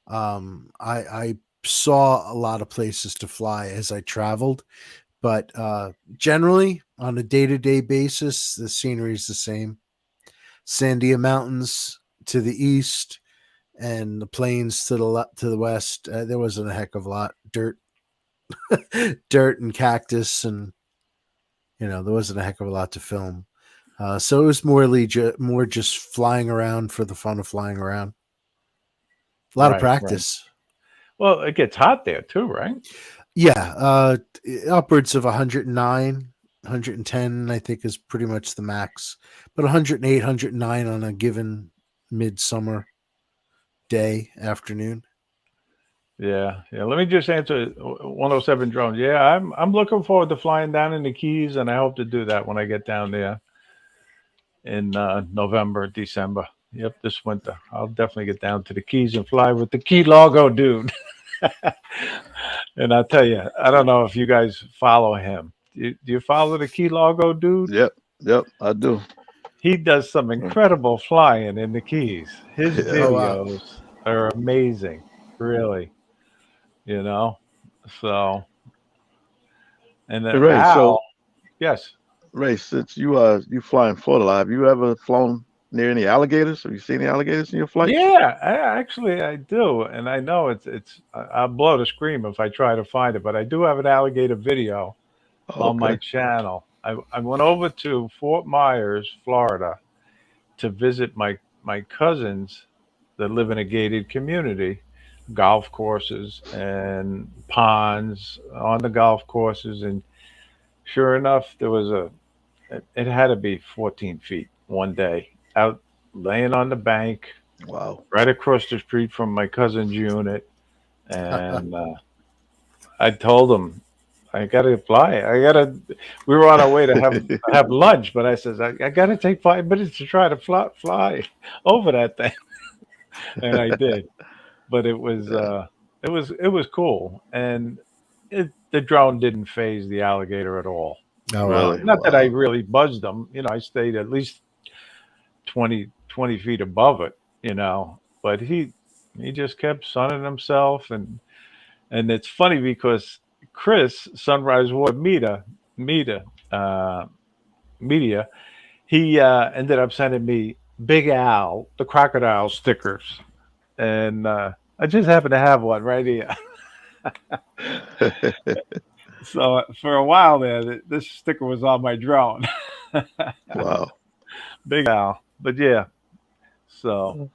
I saw a lot of places to fly as I traveled, but generally on a day-to-day basis, the scenery is the same. Sandia Mountains to the east and the plains to the west. There wasn't a heck of a lot. Dirt and cactus, and there wasn't a heck of a lot to film. So it was more just flying around for the fun of flying around. A lot of Right, practice. Well, it gets hot there too, right? Yeah, upwards of 109, 110, I think is pretty much the max. But 108, 109 on a given midsummer day, afternoon. Yeah. Let me just answer 107 drones. Yeah, I'm looking forward to flying down in the Keys, and I hope to do that when I get down there in November, December. Yep, this winter. I'll definitely get down to the Keys and fly with the Key Largo dude. And I'll tell you, I don't know if you guys follow him. Do you follow the Key Largo dude? Yep, I do. He does some incredible flying in the Keys. His Yeah. Oh, wow. videos are amazing, really. So, and then Hey, Ray, Al, yes. Ray, since you fly in Florida, have you ever flown near any alligators? Have you seen any alligators in your flight? Yeah, I do, and I know I'll blow the scream if I try to find it, but I do have an alligator video Oh, on my okay. channel. I went over to Fort Myers, Florida, to visit my cousins that live in a gated community, golf courses and ponds on the golf courses, and sure enough, there was it had to be 14 feet one day out laying on the bank Wow. right across the street from my cousin's unit, and I told him I gotta fly. I gotta. We were on our way to have lunch, but I says I gotta take 5 minutes to try to fly over that thing, and I did. But Yeah. it was cool, and the drone didn't phase the alligator at all. Oh wow. Really? Not that I Wow. really buzzed them. I stayed at least 20 feet above it. But he just kept sunning himself, and it's funny because Chris Sunrise Ward uh, Media, he ended up sending me Big Al the crocodile stickers, and I just happen to have one right here. So for a while there, this sticker was on my drone, Wow. Big Al. But yeah, so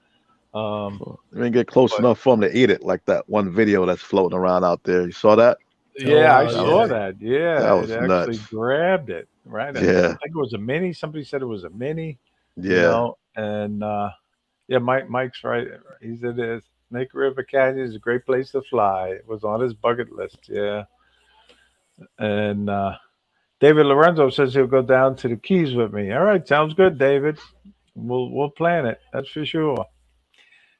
um, You didn't get close but enough for them to eat it, like that one video that's floating around out there. You saw that? yeah, I That saw was Yeah. that. Yeah, that it was actually nuts. grabbed it. Right, I Yeah. think it was a mini. Somebody said it was a mini. Yeah. And yeah, Mike's right. He said Snake River Canyon is a great place to fly. It was on his bucket list. Yeah, and David Lorenzo says he'll go down to the Keys with me. All right, sounds good, David. We'll plan it. That's for sure.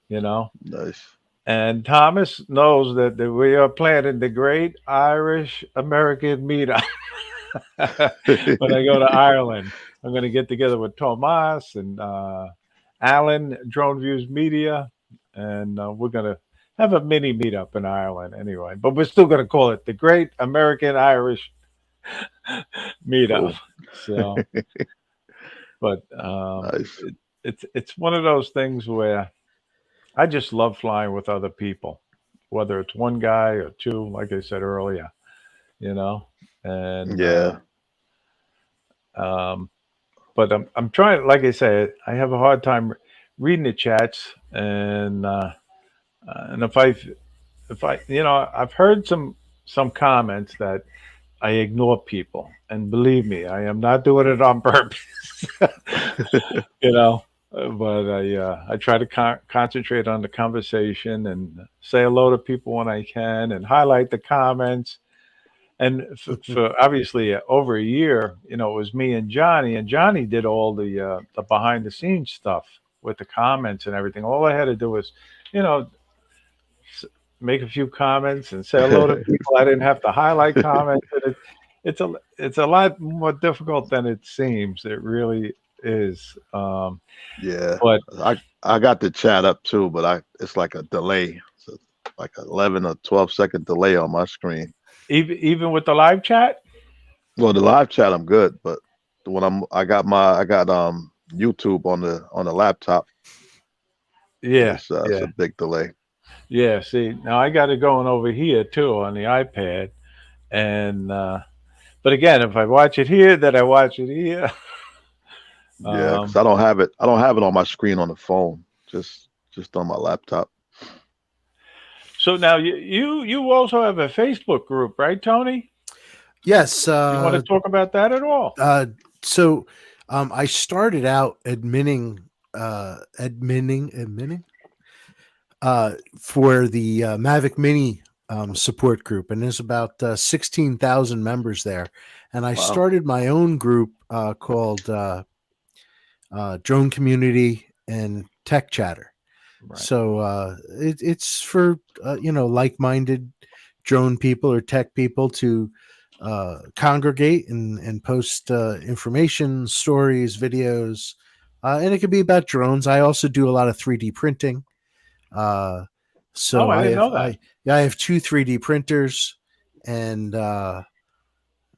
You know. Nice. And Thomas knows that we are planning the Great Irish American Meetup. When I go to Ireland, I'm going to get together with Tomas and Alan, Drone Views Media, and we're going to have a mini meetup in Ireland anyway. But we're still going to call it the Great American Irish Meetup. Cool. So, but Nice. it's one of those things where I just love flying with other people, whether it's one guy or two, like I said earlier, you know, and Yeah. um, but I'm trying. Like I said, I have a hard time reading the chats, and if I I've heard some comments that I ignore people, and believe me, I am not doing it on purpose. you know, but I try to concentrate on the conversation and say hello to people when I can, and highlight the comments. And for obviously over a year, it was me and Johnny did all the behind the scenes stuff with the comments and everything. All I had to do was, you know, make a few comments and say hello to people. I didn't have to highlight comments. And it's a lot more difficult than it seems. It really is. Yeah. But I got the chat up too, but it's like a delay. So like 11 or 12-second delay on my screen. even with the live chat. Well, the live chat I'm good, but when I got YouTube on the laptop, Yeah, it's yeah, a big delay. yeah. See, now I got it going over here too on the iPad, and but again, if I watch it here, then I watch it here. Yeah, because Um, I don't have it. I don't have it on my screen on the phone. Just on my laptop. so now you also have a Facebook group, right, Tony? Yes. You want to talk about that at all? So I started out admitting for the Mavic Mini support group, and there's about 16,000 members there. And I Wow. started my own group called Drone Community and Tech Chatter. Right. So it's for like-minded drone people or tech people to congregate and post information, stories, videos, and it could be about drones. I also do a lot of 3D printing. So I didn't know that. I have two 3D printers, and I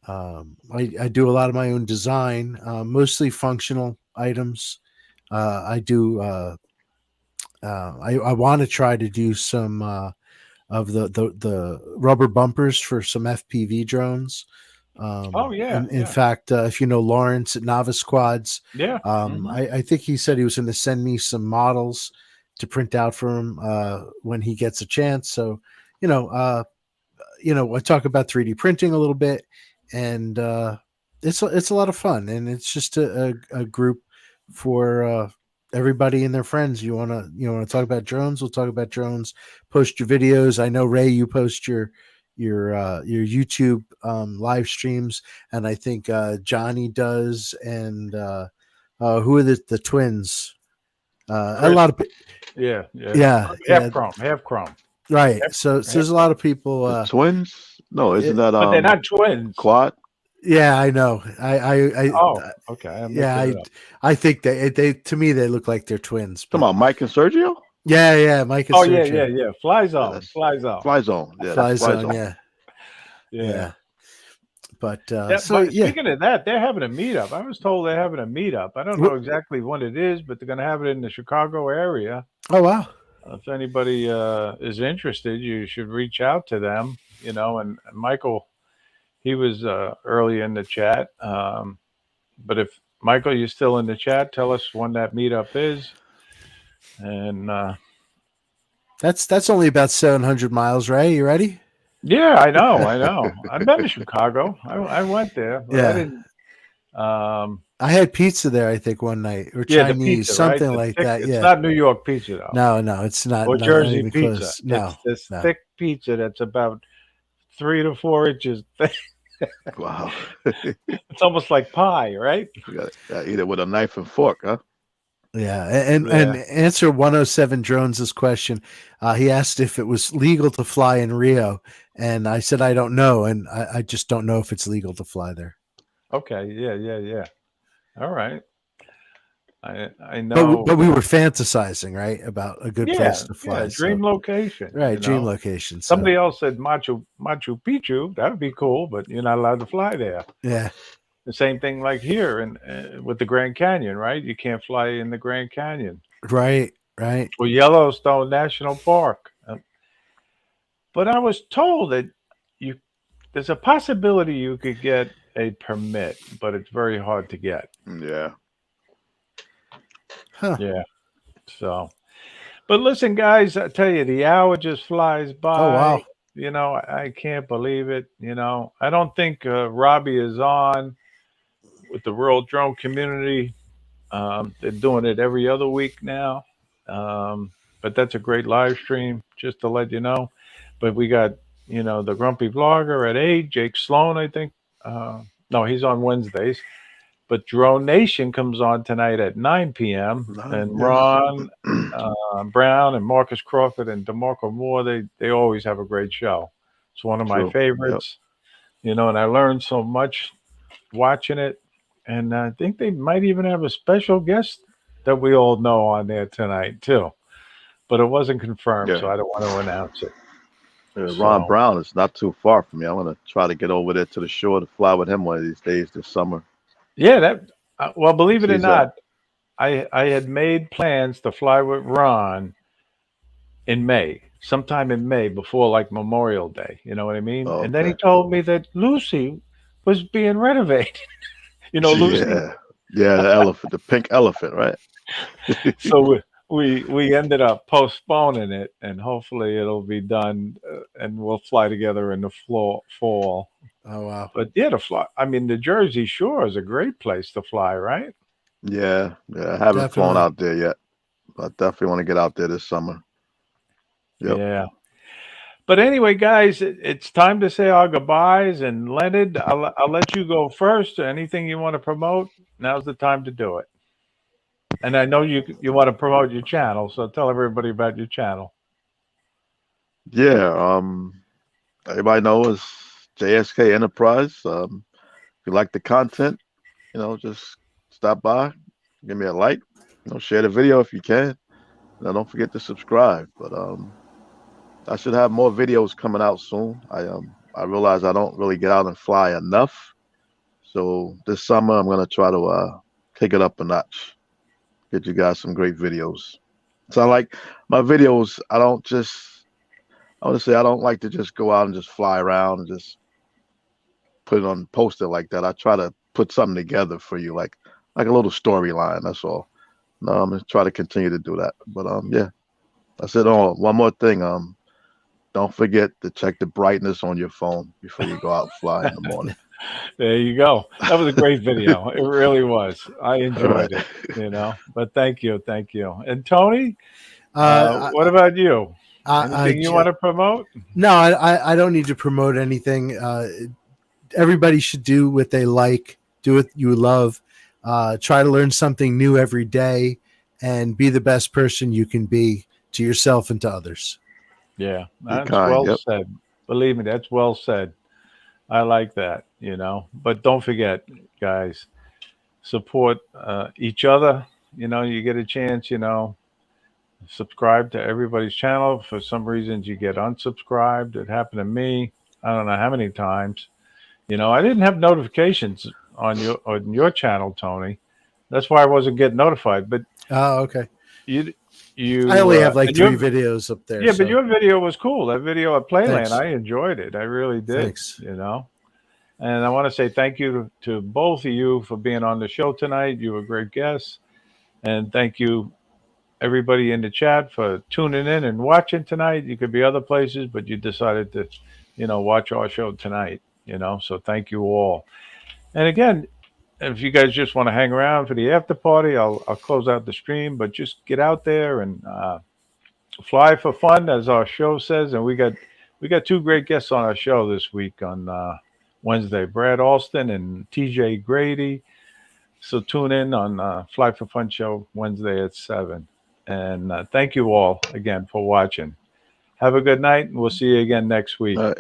do a lot of my own design, mostly functional items. I do. I want to try to do some of the rubber bumpers for some FPV drones. Oh yeah, In yeah, fact, if you know Lawrence at Novice Quads, yeah. Mhm. I think he said he was going to send me some models to print out for him when he gets a chance. So, you know, I talk about 3D printing a little bit, and it's a lot of fun, and it's just a group for everybody and their friends. You want to talk about drones? We'll talk about drones. Post your videos. I know, Ray, you post your YouTube live streams, and I think Johnny does, and who are the twins? A Chris, lot of yeah, yeah. yeah, Half chrome. right. Half, So half there's a lot chrome. of people. The twins? No, isn't It, that But they're not twins. Quad? yeah, I know. Oh, okay. I mixed Yeah, it up. I think they to me they look like they're twins. Talking But about Mike and Sergio? yeah, Mike and Oh yeah, yeah, Sergio. yeah. Fly Yeah, zone, that's fly zone. Fly Zone. Yeah, Fly that's Fly Zone, Zone. yeah. Yeah. But But yeah. speaking of that, they're having a meetup. I was told they're having a meetup. I don't know exactly what it is, but they're going to have it in the Chicago area. Oh wow. If anybody is interested, you should reach out to them. And Michael, he was early in the chat. But if Michael, you're still in the chat, tell us when that meetup is. And That's only about 700 miles, right? You ready? yeah, I know. I've been to Chicago. I went there, but I Yeah. didn't. I had pizza there, I think, one night, or Yeah, the Chinese, pizza, right? something The like thick, that. it's Yeah. not New York pizza though, No, it's not. or Not Jersey even pizza. close. No. It's this no. thick pizza that's about 3 to 4 inches thick. Wow. It's almost like pie, right? You gotta eat it with a knife and fork, huh? Yeah, and answer 107 Drones' question. He asked if it was legal to fly in Rio, and I said I don't know, and I just don't know if it's legal to fly there. Okay, yeah. All right. I know. But we were fantasizing, right, about a good Yeah, place to fly. yeah. Dream so, location. right, dream location. So, Somebody else said Machu Picchu. That would be cool, but you're not allowed to fly there. yeah, The same thing like here and with the Grand Canyon, right? You can't fly in the Grand Canyon right. or Yellowstone National Park. But I was told that there's a possibility you could get a permit, but it's very hard to get. Yeah. Huh. Yeah. So, but listen, guys, I tell you, the hour just flies by. Oh wow. I can't believe it. I don't think Robbie is on with the World Drone Community. They're doing it every other week now. But that's a great live stream, just to let you know. But we got, the Grumpy Vlogger at 8, Jake Sloan, I think. No, he's on Wednesdays. But Drone Nation comes on tonight at 9 p.m. And Ron Brown and Marcus Crawford and DeMarco Moore, they always have a great show. It's one of my favorites. And I learned so much watching it. And I think they might even have a special guest that we all know on there tonight, too. But it wasn't confirmed, so I don't want to announce it. Ron Brown is not too far from me. I want to try to get over there to the shore to fly with him one of these days this summer. Yeah, well, believe it or not, I had made plans to fly with Ron in May, sometime in May before like Memorial Day. You know what I mean? Oh, and then he told me that Lucy was being renovated. Lucy. Yeah, the elephant, the pink elephant, right? So we ended up postponing it, and hopefully it'll be done, and we'll fly together in the fall. Oh wow. But yeah, to fly. I mean, the Jersey Shore is a great place to fly, right? Yeah. I haven't flown out there yet, but I definitely want to get out there this summer. Yep. Yeah. But anyway, guys, it's time to say our goodbyes. And Leonard, I'll let you go first. Anything you want to promote? Now's the time to do it. And I know you want to promote your channel, so tell everybody about your channel. Yeah. Everybody knows JSK Enterprise. If you like the content, just stop by, give me a like, share the video if you can. Don't forget to subscribe. But I should have more videos coming out soon. I realize I don't really get out and fly enough. So this summer I'm gonna try to take it up a notch. get you guys some great videos. So I like my videos. I want to say I don't like to just go out and just fly around and just put it on poster like that. I try to put something together for you, like a little storyline. That's all. No, I'm gonna try to continue to do that. But yeah, that's it. Oh, one more thing. Don't forget to check the brightness on your phone before you go out and fly in the morning. There you go. That was a great video. It really was. I All enjoyed right. it. But thank you. And Tony, Uh, what about you? I Anything you want to promote? No, I don't need to promote anything. Everybody should do what they like, do what you love. Try to learn something new every day, and be the best person you can be to yourself and to others. Yeah, Be that's kind. well Yep. said. Believe me, that's well said. I like that. But don't forget, guys, support each other. You get a chance, subscribe to everybody's channel. For some reasons, you get unsubscribed. It happened to me. I don't know how many times. I didn't have notifications on your channel, Tony. That's why I wasn't getting notified. But Oh, okay. you I only have like and 3 videos up there. yeah, so but your video was cool. That video at Playland, Thanks. I enjoyed it. I really did. Thanks. And I want to say thank you to both of you for being on the show tonight. You were great guests. And thank you, everybody in the chat, for tuning in and watching tonight. You could be other places, but you decided to, watch our show tonight. So thank you all. And again, if you guys just want to hang around for the after party, I'll close out the stream, but just get out there and fly for fun, as our show says. And we got 2 great guests on our show this week on Wednesday, Brad Alston and TJ Grady. So tune in on Fly for Fun show Wednesday at 7. And thank you all again for watching. Have a good night, and we'll see you again next week. All right.